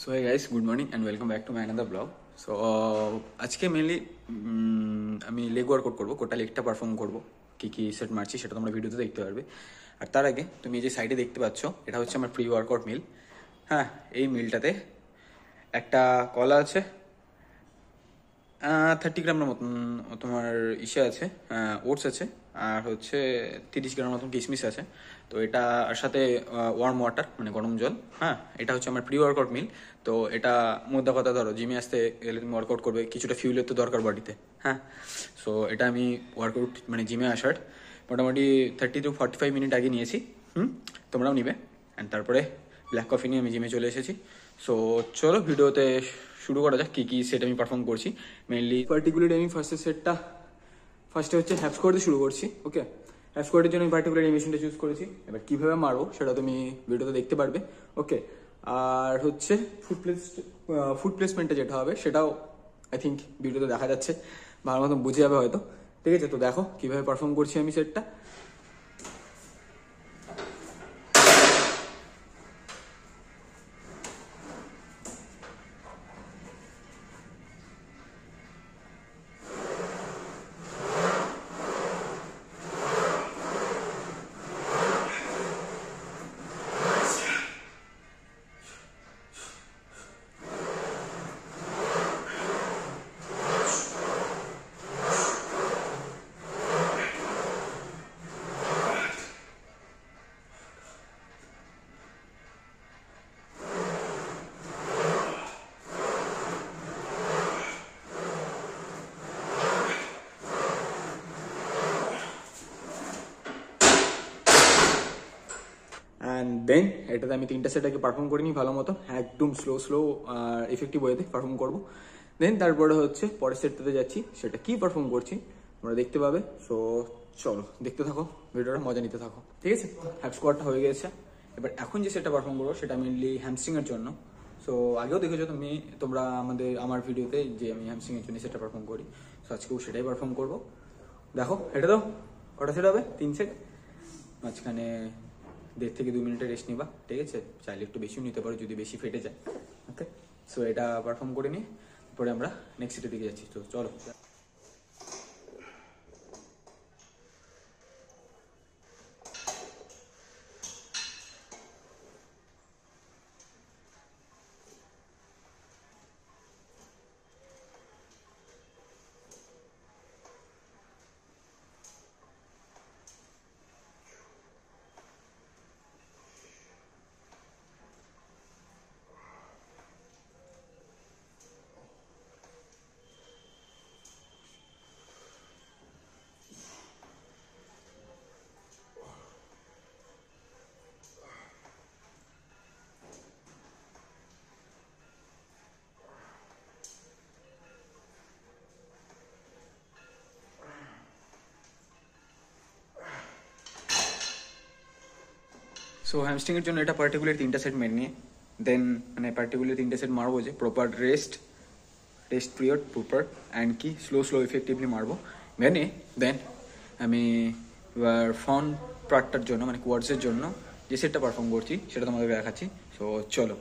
So hey guys, good morning and welcome back to my another blog. So আজকে mainly আমি leg workout করবো, কোটা লেগটা perform করবো। কী কী set মারছি সেটা তোমরা ভিডিওতে দেখতে পারবে। আর তার আগে তুমি এই যে সাইডে দেখতে পাচ্ছ, এটা হচ্ছে আমার প্রি ওয়ার্কআউট মিল। হ্যাঁ, এই মিলটাতে একটা কলা আছে, 30 গ্রামের মতন তোমার ইসে আছে, ওটস আছে, আর হচ্ছে 30 গ্রামের মতন কিশমিশ আছে। তো এটার সাথে ওয়ার্ম ওয়াটার মানে গরম জল। হ্যাঁ, এটা হচ্ছে আমার প্রি ওয়ার্কআউট মিল। তো এটা মোদ্দা কথা, ধরো জিমে আসতে গেলে তুমি ওয়ার্কআউট করবে, কিছুটা ফিউলের তো দরকার বডিতে। হ্যাঁ, সো এটা আমি ওয়ার্কআউট মানে জিমে আসার মোটামুটি 30 to 45 মিনিট আগে নিয়েছি। তোমরাও নিবে। অ্যান্ড তারপরে ব্ল্যাক কফি নিয়ে আমি জিমে চলে এসেছি। সো চলো ভিডিওতে শুরু করা যাক, কী কী সেট আমি পারফর্ম করছি। মেনলি পার্টিকুলারলি আমি ফার্স্টে হচ্ছে হ্যাপ স্কোয়ার দিয়ে শুরু করছি। ওকে, হ্যাপ স্কোয়ারের জন্য আমি পার্টিকুলার মেশিনটা চুজ করেছি। এবার কীভাবে মারবো সেটা তুমি ভিডিওতে দেখতে পারবে। ওকে, আর হচ্ছে ফুড প্লেসমেন্টটা যেটা হবে সেটাও আই থিঙ্ক ভিডিওতে দেখা যাচ্ছে, ভালো মতন বুঝে যাবে হয়তো। ঠিক আছে, তো দেখো কীভাবে পারফর্ম করছি আমি সেটটা। অ্যান্ড দেন এটাতে আমি 3টা সেট আগে পারফর্ম করিনি ভালো মতো, একদম স্লো আর এফেক্টিভ ওয়েতে পারফর্ম করবো। দেন তারপরে হচ্ছে পরের সেটটাতে যাচ্ছি, সেটা কি পারফর্ম করছি তোমরা দেখতে পাবে। সো চলো দেখতে থাকো ভিডিওটা, মজা নিতে থাকো। ঠিক আছে, হ্যাপ স্কোয়াডটা হয়ে গেছে। এবার এখন যে সেটটা পারফর্ম করবো সেটা মেনলি হ্যামস্ট্রিংয়ের জন্য। সো আগেও দেখেছো তোমরা আমার ভিডিওতে যে আমি হ্যামস্ট্রিংয়ের জন্য সেটা পারফর্ম করি। সো আজকেও সেটাই পারফর্ম করবো। দেখো এটা তো কটা সেট হবে, 3 সেট, মাঝখানে 1.5 থেকে 2 মিনিটের রেস্ট নিবা। ঠিক আছে, চাইলে একটু বেশিও নিতে পারো যদি বেশি ফেটে যায়। ওকে, সো এটা পারফর্ম করে নিয়ে পরে আমরা নেক্সট সেটের দিকে যাচ্ছি। তো চলো। সো হ্যামস্ট্রিংয়ের জন্য এটা পার্টিকুলার 3টা সেট মেনে নিয়ে দেন মানে পার্টিকুলার 3টা সেট মারবো, যে proper rest period proper and কি স্লো এফেক্টিভলি মারবো। মেনে দেন আমি এবার ফ্রন্ট পার্টটার জন্য মানে কোয়াডসের জন্য যে সেটটা পারফর্ম করছি সেটা তোমাদেরকে দেখাচ্ছি। সো চলো।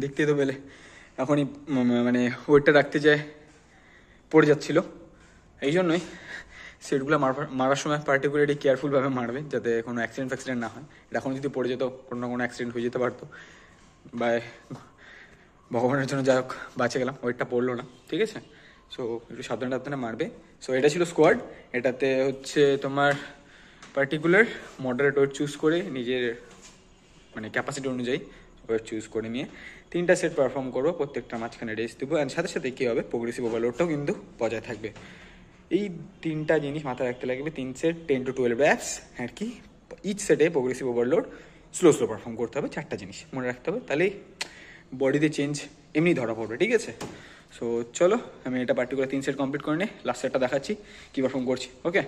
দেখতেই তো পেলে এখনই মানে ওয়েটটা রাখতে যায় পড়ে যাচ্ছিল। এই জন্যই সেটগুলো মারার সময় পার্টিকুলারলি কেয়ারফুলভাবে মারবে যাতে কোনো অ্যাক্সিডেন্ট না হয়। এটা এখন যদি পড়ে যেত কোনো না কোনো অ্যাক্সিডেন্ট হয়ে যেতে পারতো। বা ভগবানের জন্য যাই হোক বাঁচে গেলাম, ওয়েটটা পড়লো না। ঠিক আছে, সো একটু সাবধানে সাবধানে মারবে। সো এটা ছিল স্কোয়াড। এটাতে হচ্ছে তোমার পার্টিকুলার মডারেট ওয়েট চুজ করে নিজের মানে ক্যাপাসিটি অনুযায়ী ওয়েট চুজ করে নিয়ে 3টা সেট পারফর্ম করবো, প্রত্যেকটা মাঝখানে রেস্ট দেবো, অ্যান্ড সাথে সাথে কী হবে প্রোগ্রেসিভ ওভারলোডটাও কিন্তু বজায় থাকবে। এই 3টা জিনিস মাথায় রাখতে লাগবে। 3 সেট 10 to 12 reps আর কি, ইচ সেটে প্রোগ্রেসিভ ওভারলোড স্লো পারফর্ম করতে হবে। 4টা জিনিস মনে রাখতে হবে, তাহলেই বডিতে চেঞ্জ এমনি ধরা পড়বে, ঠিক আছে? সো চলো আমি এটা পার্টিকুলার 3 সেট কমপ্লিট করে নিই, লাস্ট সেটটা দেখাচ্ছি কী পারফর্ম করছি। ওকে,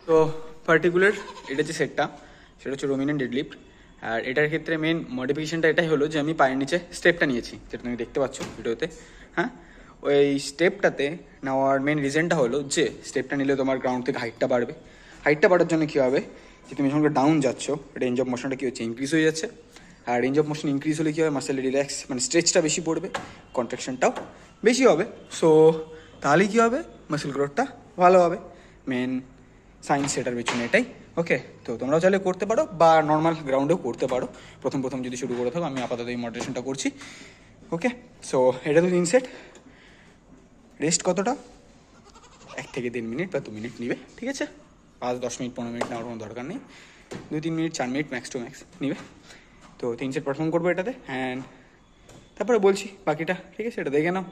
তো পার্টিকুলার এটা যে সেটটা সেটা হচ্ছে রোমিনেন্ট ডেডলিফট। আর এটার ক্ষেত্রে মেন মডিফিকেশনটা এটাই হলো যে আমি পায়ের নিচে স্টেপটা নিয়েছি, যেটা তুমি দেখতে পাচ্ছ ভিডিওতে। হ্যাঁ, ওই স্টেপটাতে নেওয়ার মেন রিজনটা হলো যে স্টেপটা নিলে তোমার গ্রাউন্ড থেকে হাইটটা বাড়বে। হাইটটা বাড়ার জন্য কী হবে, যে তুমি যখন ডাউন যাচ্ছ রেঞ্জ অফ মোশনটা কী হচ্ছে, ইনক্রিজ হয়ে যাচ্ছে। আর রেঞ্জ অফ মোশন ইনক্রিজ হলে কী হবে, মাসেল রিল্যাক্স মানে স্ট্রেচটা বেশি পড়বে, কন্ট্রাকশনটাও বেশি হবে। সো তাহলে কী হবে, মাসেল গ্রোথটা ভালো হবে। মেন সায়েন্স সেটার পেছনে এটাই। ওকে, তো তোমরাও চাইলে করতে পারো বা নর্মাল গ্রাউন্ডেও করতে পারো প্রথম যদি শুরু করে থাকো। আমি আপাতত এই মডারেশনটা করছি। ওকে, সো এটা তো 3 সেট। রেস্ট কতটা, 1 থেকে 3 মিনিট বা 2 মিনিট নিবে, ঠিক আছে? 5-10 মিনিট 15 মিনিট নেওয়ার কোনো দরকার নেই, 2-3 minute 4 minute max to max নিবে। তো 3 সেট পারফর্ম করবো এটাতে, অ্যান্ড তারপরে বলছি বাকিটা, ঠিক আছে? এটা দেখে নাও।